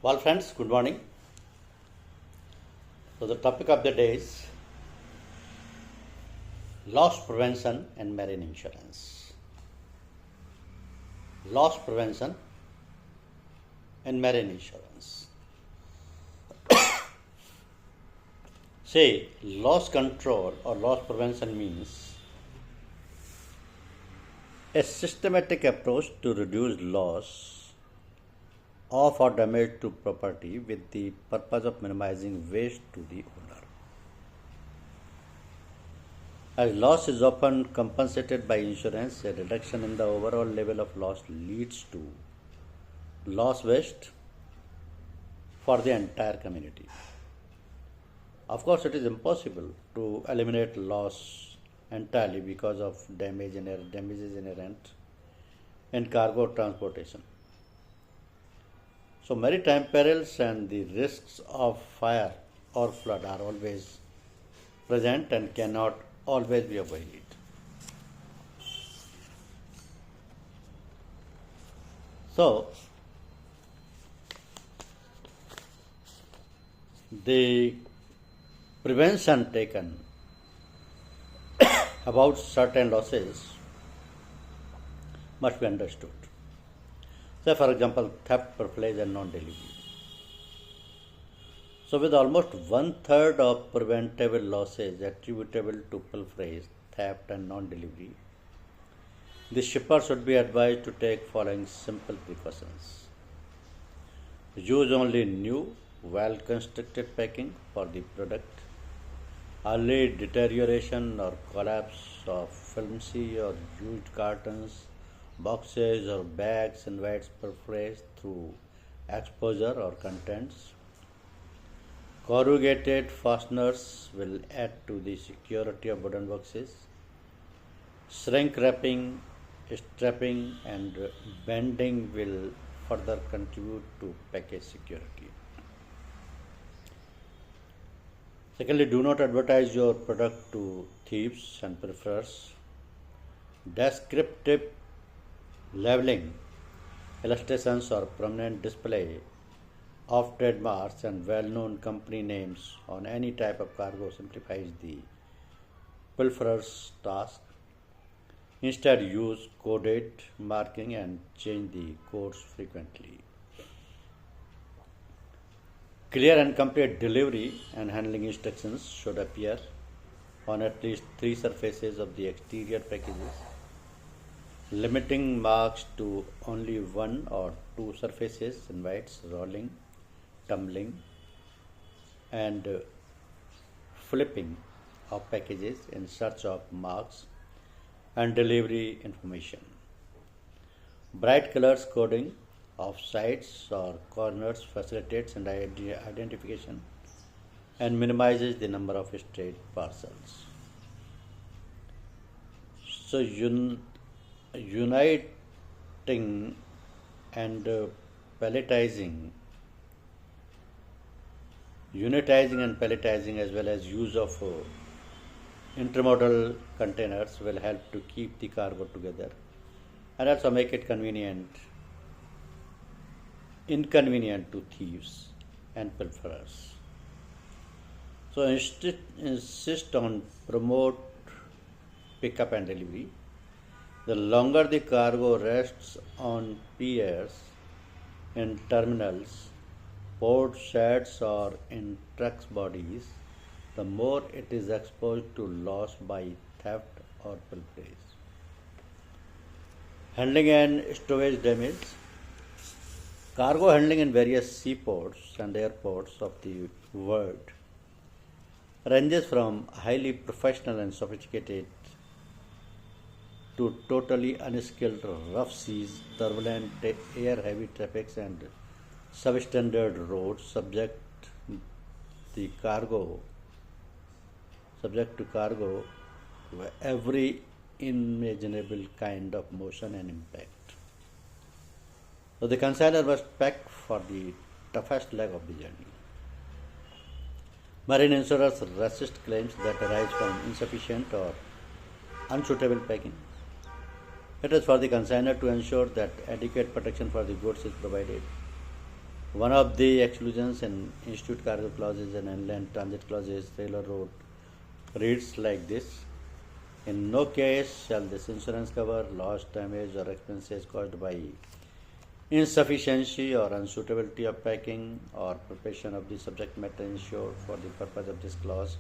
Well, friends, good morning. So, the topic of the day is loss prevention and marine insurance. Loss prevention and marine insurance. Say, loss control or loss prevention means a systematic approach to reduce loss of or damage to property with the purpose of minimizing waste to the owner. As loss is often compensated by insurance, a reduction in the overall level of loss leads to loss waste for the entire community. Of course, it is impossible to eliminate loss entirely because of damages inherent in cargo transportation. So, maritime perils and the risks of fire or flood are always present and cannot always be avoided. So, the prevention taken about certain losses must be understood. Say, for example, theft, privilege, and non-delivery. So, with almost one-third of preventable losses attributable to pilferage, theft, and non-delivery, the shipper should be advised to take following simple precautions. Use only new, well-constructed packing for the product. Early deterioration or collapse of flimsy or used cartons, boxes or bags invites pilferage through exposure or contents. Corrugated fasteners will add to the security of wooden boxes. Shrink wrapping, strapping, and bending will further contribute to package security. Secondly, do not advertise your product to thieves and pilferers. Descriptive labeling, illustrations, or prominent display of trademarks and well-known company names on any type of cargo simplifies the pilferer's task. Instead, use coded marking and change the codes frequently. Clear and complete delivery and handling instructions should appear on at least 3 surfaces of the exterior packages. Limiting marks to only 1 or 2 surfaces invites rolling, tumbling, and flipping of packages in search of marks and delivery information. Bright colors coding of sides or corners facilitates and identification and minimizes the number of strayed parcels. So, uniting and unitizing and palletizing as well as use of intermodal containers will help to keep the cargo together and also make it inconvenient to thieves and pilferers. So insist on promote pickup and delivery. The longer the cargo rests on piers, in terminals, port sheds, or in trucks' bodies, the more it is exposed to loss by theft or pilferage. Handling and stowage damage. Cargo handling in various seaports and airports of the world ranges from highly professional and sophisticated to totally unskilled rough seas, turbulent air, heavy traffic, and substandard roads subject to cargo to every imaginable kind of motion and impact. So the consignor must pack for the toughest leg of the journey. Marine insurers resist claims that arise from insufficient or unsuitable packing. It is for the consignor to ensure that adequate protection for the goods is provided. One of the exclusions in institute cargo clauses and inland transit clauses railroad reads like this: in no case shall this insurance cover loss, damage, or expenses caused by insufficiency or unsuitability of packing or preparation of the subject matter insured for the purpose of this clause.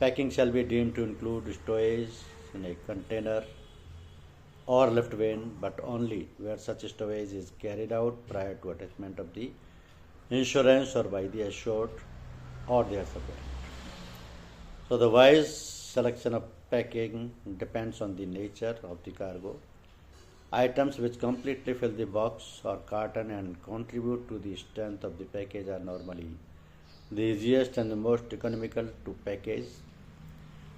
Packing shall be deemed to include stowage in a container or lift van, but only where such stowage is carried out prior to attachment of the insurance or by the assured or their support. So the wise selection of packing depends on the nature of the cargo. Items which completely fill the box or carton and contribute to the strength of the package are normally the easiest and the most economical to package.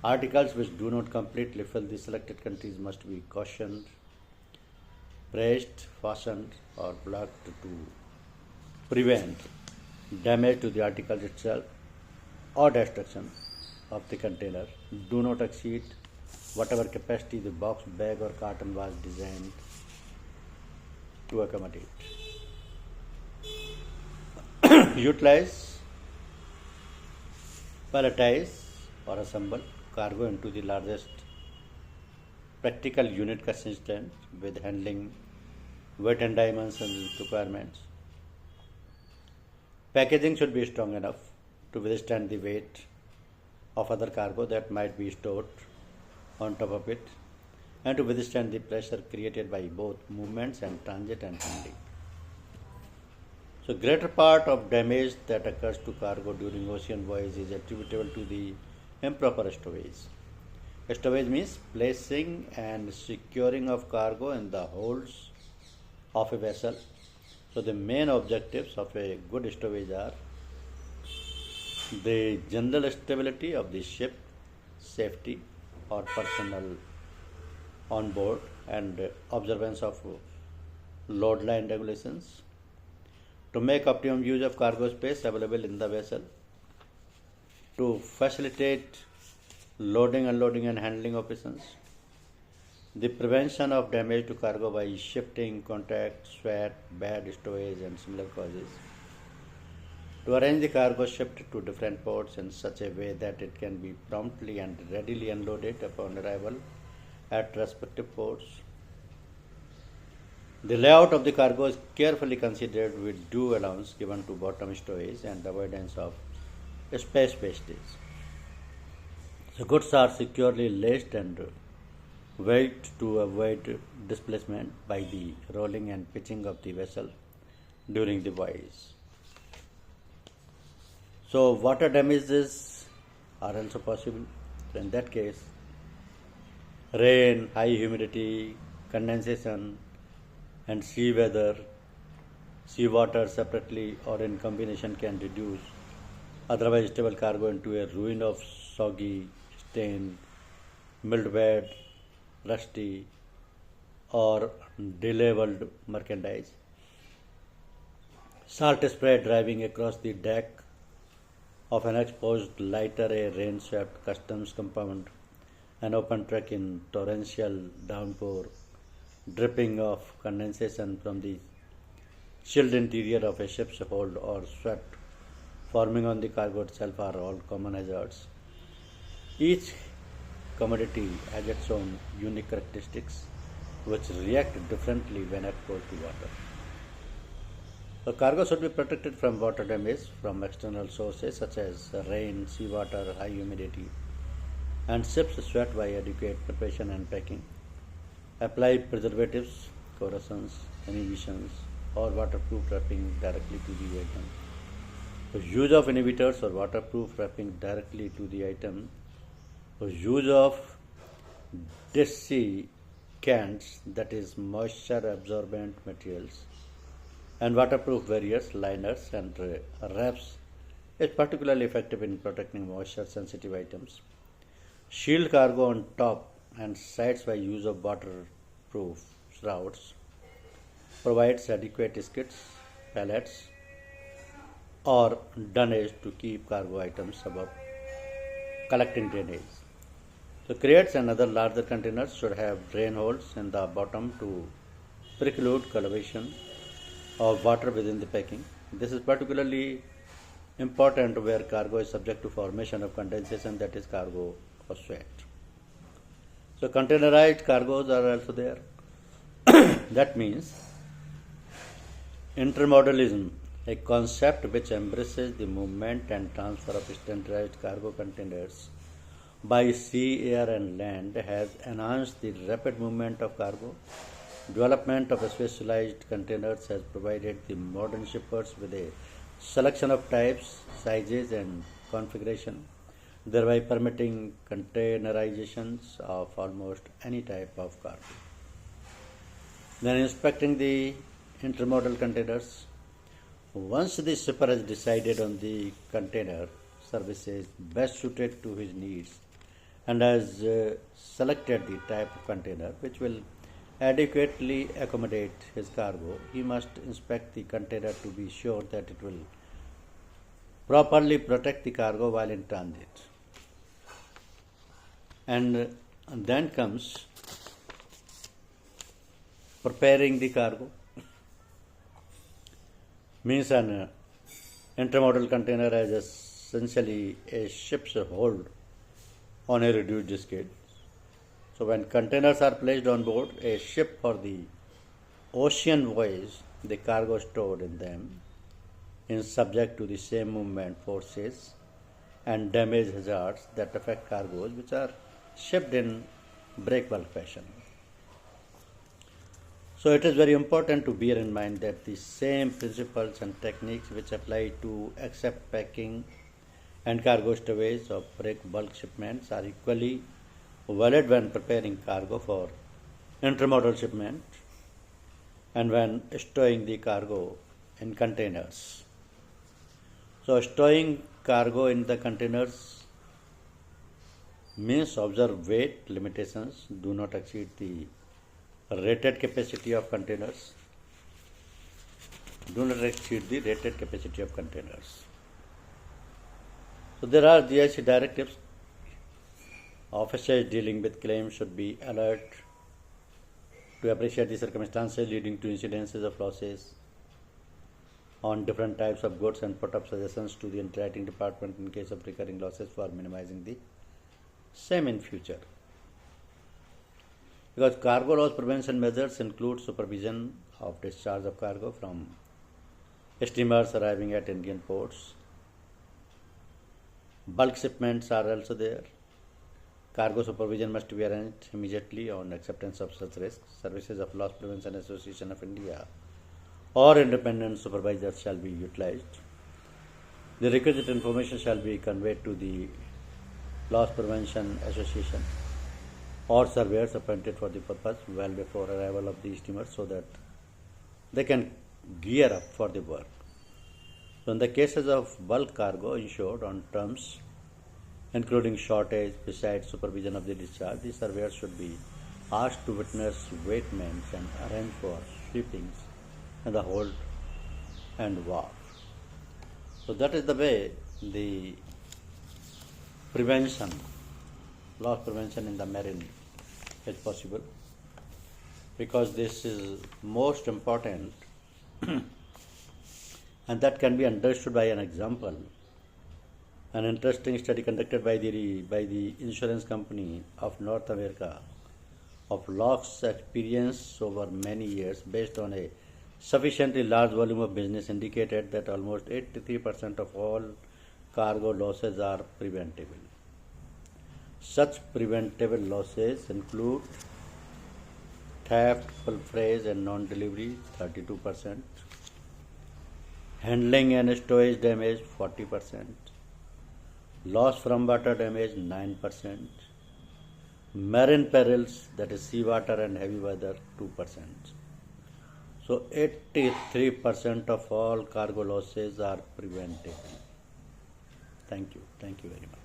Articles which do not completely fill the selected countries must be cautioned, pressed, fastened, or blocked to prevent damage to the article itself or destruction of the container. Do not exceed whatever capacity the box, bag, or carton was designed to accommodate. Utilize, palletize, or assemble cargo into the largest practical unit consistent with handling, weight, and dimensions requirements. Packaging should be strong enough to withstand the weight of other cargo that might be stored on top of it and to withstand the pressure created by both movements and transit and handling. So, greater part of damage that occurs to cargo during ocean voyage is attributable to the improper stowage. Stowage means placing and securing of cargo in the holds of a vessel. So the main objectives of a good stowage are the general stability of the ship, safety or personnel on board, and observance of load line regulations, to make optimum use of cargo space available in the vessel, to facilitate loading, unloading, and handling operations, the prevention of damage to cargo by shifting, contact, sweat, bad stowage, and similar causes, to arrange the cargo shipped to different ports in such a way that it can be promptly and readily unloaded upon arrival at respective ports. The layout of the cargo is carefully considered with due allowance given to bottom stowage and avoidance of space wastage. The goods are securely laced and weighed to avoid displacement by the rolling and pitching of the vessel during the voyage. So water damages are also possible. So in that case, rain, high humidity, condensation, and sea weather, sea water separately or in combination can reduce otherwise stable cargo into a ruin of soggy, stained, mildewed, rusty, or delabeled merchandise. Salt spray driving across the deck of an exposed lighter, a rain-swept customs compound, an open track in torrential downpour, dripping of condensation from the chilled interior of a ship's hold, or sweat forming on the cargo itself are all common hazards. Each commodity has its own unique characteristics which react differently when exposed to water. The cargo should be protected from water damage from external sources such as rain, seawater, high humidity, and ship's sweat by adequate preparation and packing. Apply preservatives, corrosants, inhibitions, or waterproof wrapping directly to the item. The use of inhibitors or waterproof wrapping directly to the item. The use of desiccants, that is moisture absorbent materials, and waterproof barriers, liners, and wraps is particularly effective in protecting moisture sensitive items. Shield cargo on top and sides by use of waterproof shrouds. Provides adequate skids, pallets, or dunnage to keep cargo items above collecting drainage. So crates and other larger containers should have drain holes in the bottom to preclude collection of water within the packing. This is particularly important where cargo is subject to formation of condensation, that is cargo or sweat. So containerized cargoes are also there. That means intermodalism, a concept which embraces the movement and transfer of standardized cargo containers by sea, air, and land, has enhanced the rapid movement of cargo. Development of specialized containers has provided the modern shippers with a selection of types, sizes, and configuration, thereby permitting containerizations of almost any type of cargo. Then inspecting the intermodal containers. Once the shipper has decided on the container services best suited to his needs and has selected the type of container which will adequately accommodate his cargo, he must inspect the container to be sure that it will properly protect the cargo while in transit. And then comes preparing the cargo. Means an intermodal container as essentially a ship's hold on a reduced scale. So when containers are placed on board a ship for the ocean voyage, the cargo stored in them is subject to the same movement forces and damage hazards that affect cargoes which are shipped in break bulk fashion. So it is very important to bear in mind that the same principles and techniques which apply to accept packing and cargo stowage of break bulk shipments are equally valid when preparing cargo for intermodal shipment and when stowing the cargo in containers. So stowing cargo in the containers means observe weight limitations, do not exceed the rated capacity of containers. Do not exceed the rated capacity of containers. So there are GIC directives. Officers dealing with claims should be alert to appreciate the circumstances leading to incidences of losses on different types of goods and put up suggestions to the underwriting department in case of recurring losses for minimizing the same in future. Because cargo loss prevention measures include supervision of discharge of cargo from steamers arriving at Indian ports. Bulk shipments are also there. Cargo supervision must be arranged immediately on acceptance of such risks. Services of Loss Prevention Association of India or independent supervisors shall be utilized. The requisite information shall be conveyed to the Loss Prevention Association or surveyors appointed for the purpose well before arrival of the steamer so that they can gear up for the work. So in the cases of bulk cargo insured on terms including shortage, besides supervision of the discharge, the surveyors should be asked to witness weightments and arrange for sweepings in the hold and wharf. So that is the way the prevention, loss prevention in the marine is possible, because this is most important and that can be understood by an example. An interesting study conducted by the insurance company of North America of loss experience over many years based on a sufficiently large volume of business indicated that almost 83% of all cargo losses are preventable. Such preventable losses include theft, pilferage and non-delivery 32%, handling and storage damage 40%, loss from water damage 9%, marine perils, that is seawater and heavy weather 2%. So 83% of all cargo losses are preventable. Thank you very much.